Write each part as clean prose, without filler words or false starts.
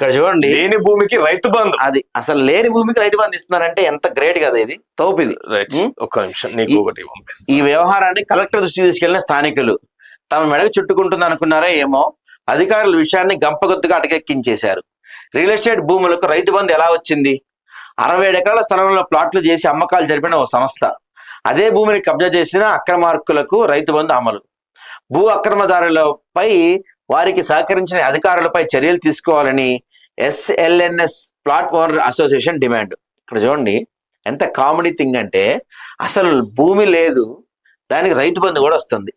ఇక్కడ చూడండి, లేని భూమికి రైతు బంధు. అది అసలు లేని భూమికి రైతు బంధు ఇస్తున్నారంటే ఎంత గ్రేట్ కదా ఇది, తోపిది. ఒక్క నిమిషం నీకు ఒకటి ఈ వ్యవహారాన్ని కలెక్టర్ దృష్టికి తీసుకెళ్లిన స్థానికులు తమ మెడకు చుట్టుకుంటుంది అనుకున్నారా ఏమో, అధికారులు విషయాన్ని గంపగొత్తుగా అటకెక్కించేశారు. రియల్ ఎస్టేట్ భూములకు రైతు బంధు ఎలా వచ్చింది? 67 ఎకరాల స్థలంలో ప్లాట్లు చేసి అమ్మకాలు జరిపిన ఓ సంస్థ అదే భూమిని కబ్జా చేసిన అక్రమార్కులకు రైతు బంధు అమలు. భూ అక్రమదారులపై వారికి సహకరించిన అధికారులపై చర్యలు తీసుకోవాలని SLNS plot owner association demand. ఇక్కడ చూడండి ఎంత కామెడీ థింగ్ అంటే, అసలు భూమి లేదు, దానికి రైతు బంధు కూడా వస్తుంది.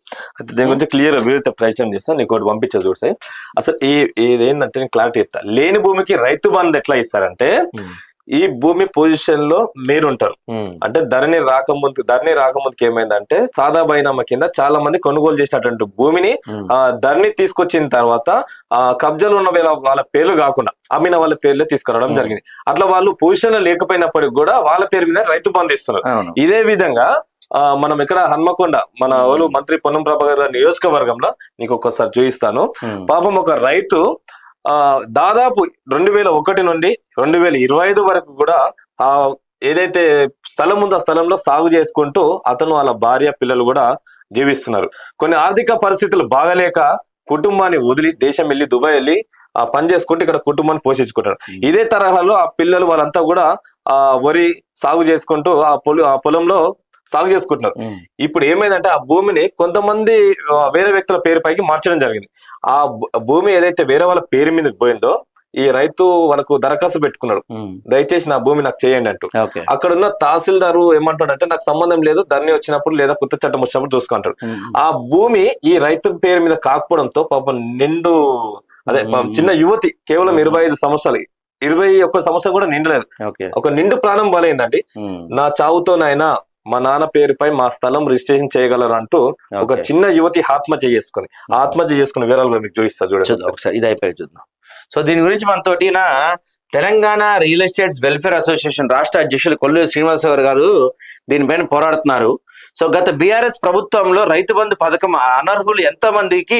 దీని గురించి క్లియర్ వివిధ ప్రయత్నం చేస్తాను, నీకు ఒకటి పంపించా చూసాయి. అసలు ఇదేంటంటే నేను క్లారిటీ ఇస్తా. లేని భూమికి రైతు బంధు ఎట్లా ఇస్తారంటే, ఈ భూమి పొజిషన్ లో మీరుంటారు అంటే ధరణి రాకముందుకి ఏమైందంటే సాదా బైనామా కింద చాలా మంది కొనుగోలు చేసినటువంటి భూమిని ధరణి తీసుకొచ్చిన తర్వాత కబ్జాలు ఉన్న వాళ్ళ పేర్లు కాకుండా అమ్మిన వాళ్ళ పేర్లే తీసుకురావడం జరిగింది. అట్లా వాళ్ళు పొజిషన్ లో లేకపోయినప్పటికి కూడా వాళ్ళ పేరు మీద రైతు బంధు ఇస్తున్నారు. ఇదే విధంగా మనం ఇక్కడ హన్మకొండ మన వాళ్ళు మంత్రి పొన్నం ప్రభాకర్ గారి నియోజకవర్గంలో నీకు ఒక్కసారి చూపిస్తాను. పాపం ఒక రైతు దాదాపు 2001 నుండి 2025 వరకు కూడా ఏదైతే స్థలం ఉందో ఆ స్థలంలో సాగు చేసుకుంటూ అతను వాళ్ళ భార్య పిల్లలు కూడా జీవిస్తున్నారు. కొన్ని ఆర్థిక పరిస్థితులు బాగలేక కుటుంబాన్ని వదిలి దేశం వెళ్ళి దుబాయ్ వెళ్ళి పని చేసుకుంటూ ఇక్కడ కుటుంబాన్ని పోషించుకుంటారు. ఇదే తరహాలో ఆ పిల్లలు వాళ్ళంతా కూడా వరి సాగు చేసుకుంటూ ఆ పొలంలో సాగు చేసుకుంటున్నారు. ఇప్పుడు ఏమైందంటే ఆ భూమిని కొంతమంది వేరే వ్యక్తుల పేరు పైకి మార్చడం జరిగింది. ఆ భూమి ఏదైతే వేరే వాళ్ళ పేరు మీదకి పోయిందో ఈ రైతు వాళ్ళకు దరఖాస్తు పెట్టుకున్నాడు, దయచేసి నా భూమి నాకు చేయండి అంటూ. అక్కడ ఉన్న తహసీల్దారు ఏమంటాడంటే నాకు సంబంధం లేదు, ధరణి వచ్చినప్పుడు లేదా కొత్త చట్టం వచ్చినప్పుడు చూసుకుంటాడు. ఆ భూమి ఈ రైతు పేరు మీద కాకపోవడంతో పాపం చిన్న యువతి కేవలం 25 సంవత్సరాలు 21 సంవత్సరం కూడా నిండలేదు, ఒక నిండు ప్రాణం బలైందండి. నా చావుతోనైనా మా నాన్న పేరుపై మా స్థలం రిజిస్ట్రేషన్ చేయగలరు అంటూ ఒక చిన్న యువతి ఆత్మహత్య చేసుకుని వివరాలు మీకు చూపిస్తా చూడండి ఒకసారి. ఇది అయిపోయి చూద్దాం. సో దీని గురించి మనతోటి Telangana real estates welfare association రాష్ట్ర అధ్యక్షులు కొల్లూరి శ్రీనివాసరావు గారు దీనిపైన పోరాడుతున్నారు. సో గత బీఆర్ఎస్ ప్రభుత్వంలో రైతు బంధు పథకం అనర్హులు ఎంతో మందికి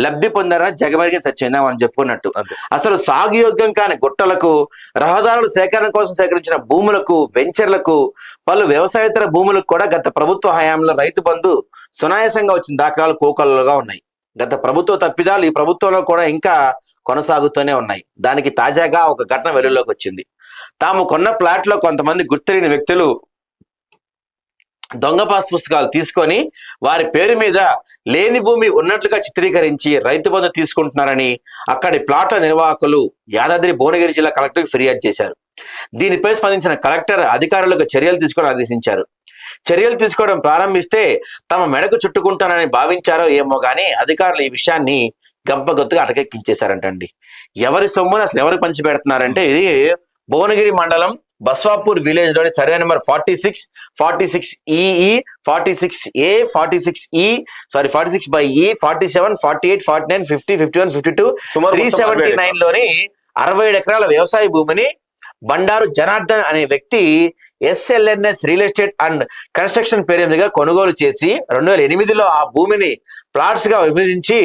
లబ్ధి పొందారని జగమెరిగిన సత్యమైందా మనం చెప్పుకున్నట్టు. అసలు సాగుయోగ్యం కాని గుట్టలకు, రహదారుల సేకరణ కోసం సేకరించిన భూములకు, వెంచర్లకు, పలు వ్యవసాయేతర భూములకు కూడా గత ప్రభుత్వ హయాంలో రైతు బంధు సునాయాసంగా వచ్చిన దాఖలాలు కోకొల్లలుగా ఉన్నాయి. గత ప్రభుత్వ తప్పిదాలు ఈ ప్రభుత్వంలో కూడా ఇంకా కొనసాగుతూనే ఉన్నాయి. దానికి తాజాగా ఒక ఘటన వెలుగులోకి వచ్చింది. తాము కొన్న ప్లాట్ లో కొంతమంది గుర్తెరిగిన వ్యక్తులు దొంగ పాస్ పుస్తకాలు తీసుకొని వారి పేరు మీద లేని భూమి ఉన్నట్లుగా చిత్రీకరించి రైతు బంధు తీసుకుంటున్నారని అక్కడి ప్లాట్ల నిర్వాహకులు యాదాద్రి భువనగిరి జిల్లా కలెక్టర్కి ఫిర్యాదు చేశారు. దీనిపై స్పందించిన కలెక్టర్ అధికారులకు చర్యలు తీసుకోవడం ఆదేశించారు. చర్యలు తీసుకోవడం ప్రారంభిస్తే తమ మెడకు చుట్టుకుంటానని భావించారో ఏమో గానీ అధికారులు ఈ విషయాన్ని గంపగొత్తుగా అటకెక్కించేశారంటండి. ఎవరి సొమ్మును అసలు ఎవరికి పంచి పెడుతున్నారంటే, ఇది భువనగిరి మండలం బస్వాపూర్ విలేజ్ లోని survey number 46, 46EE, 46A, 46E, 46/E, 47, 48, 49, 50, 51, 52, 379 లోని 67 ఎకరాల వ్యవసాయ భూమిని బండారు జనార్దన్ అనే వ్యక్తి SLNS real estate and construction పేరు మీదుగా కొనుగోలు చేసి 2008లో ఆ భూమిని ప్లాట్స్ గా విభజించి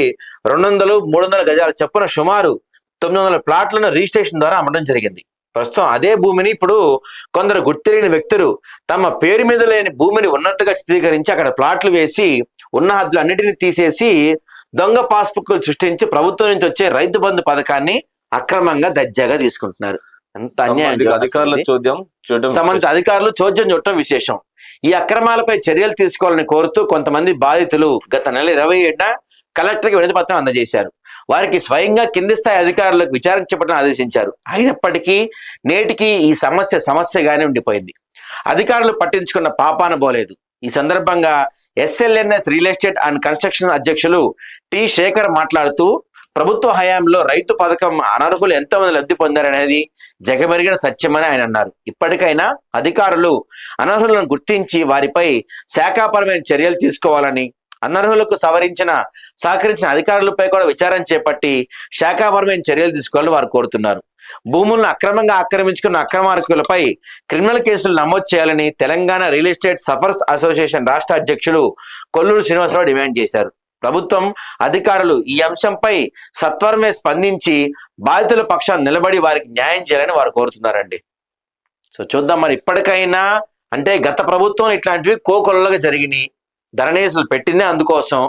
200, 300 గజాల చొప్పున సుమారు 900 ప్లాట్లను రిజిస్ట్రేషన్ ద్వారా అమ్మడం జరిగింది. ప్రస్తుతం అదే భూమిని ఇప్పుడు కొందరు గుర్తెరిగిన వ్యక్తులు తమ పేరు మీద లేని భూమిని ఉన్నట్టుగా చిత్రీకరించి అక్కడ ప్లాట్లు వేసి ఉన్న హద్దులు అన్నిటిని తీసేసి దొంగ పాస్బుక్లు సృష్టించి ప్రభుత్వం నుంచి వచ్చే రైతు బంధు పథకాన్ని అక్రమంగా దర్జాగా తీసుకుంటున్నారు. ఎంత అన్యాయం! సంబంధిత అధికారులు చోద్యం చూడటం విశేషం. ఈ అక్రమాలపై చర్యలు తీసుకోవాలని కోరుతూ కొంతమంది బాధితులు గత నెల 27న కలెక్టర్కి వినతి పత్రం అందజేశారు. వారికి స్వయంగా కింది స్థాయి అధికారులకు విచారణ చేపట్టని ఆదేశించారు. అయినప్పటికీ నేటికి ఈ సమస్యగానే ఉండిపోయింది. అధికారులు పట్టించుకున్న పాపాన పోలేదు. ఈ సందర్భంగా SLNS real estate and construction అధ్యక్షులు టి శేఖర్ మాట్లాడుతూ ప్రభుత్వ హయాంలో రైతు పథకం అనర్హులు ఎంతో మంది లబ్ధి పొందారనేది జగమెరిగిన సత్యమని ఆయన అన్నారు. ఇప్పటికైనా అధికారులు అనర్హులను గుర్తించి వారిపై శాఖాపరమైన చర్యలు తీసుకోవాలని, అనర్హులకు సహకరించిన అధికారులపై కూడా విచారణ చేపట్టి శాఖాపరమైన చర్యలు తీసుకోవాలని వారు కోరుతున్నారు. భూములను అక్రమంగా ఆక్రమించుకున్న అక్రమార్కులపై క్రిమినల్ కేసులు నమోదు చేయాలని Telangana real estate suffers association రాష్ట్ర అధ్యక్షులు కొల్లూరు శ్రీనివాసరావు డిమాండ్ చేశారు. ప్రభుత్వం అధికారులు ఈ అంశంపై సత్వరమే స్పందించి బాధితుల పక్షాన్ని నిలబడి వారికి న్యాయం చేయాలని వారు కోరుతున్నారండి. సో చూద్దాం మరి ఇప్పటికైనా, అంటే గత ప్రభుత్వం ఇట్లాంటివి కోకొల్లగా జరిగినాయి, ధరణేసులు పెట్టిందే అందుకోసం.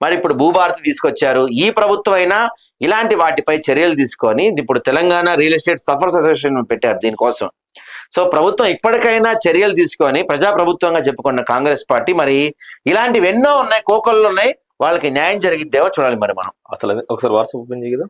మరి ఇప్పుడు భూభారతి తీసుకొచ్చారు, ఈ ప్రభుత్వం అయినా ఇలాంటి వాటిపై చర్యలు తీసుకొని, ఇప్పుడు Telangana real estate suffers association పెట్టారు దీనికోసం. సో ప్రభుత్వం ఇప్పటికైనా చర్యలు తీసుకొని, ప్రజాప్రభుత్వంగా చెప్పుకున్న కాంగ్రెస్ పార్టీ మరి ఇలాంటివి ఎన్నో ఉన్నాయి, కోకొల్లు ఉన్నాయి, వాళ్ళకి న్యాయం జరిగిద్దేమో చూడాలి మరి మనం. అసలు ఒకసారి వాట్సాప్ ఓపెన్ చేయదా.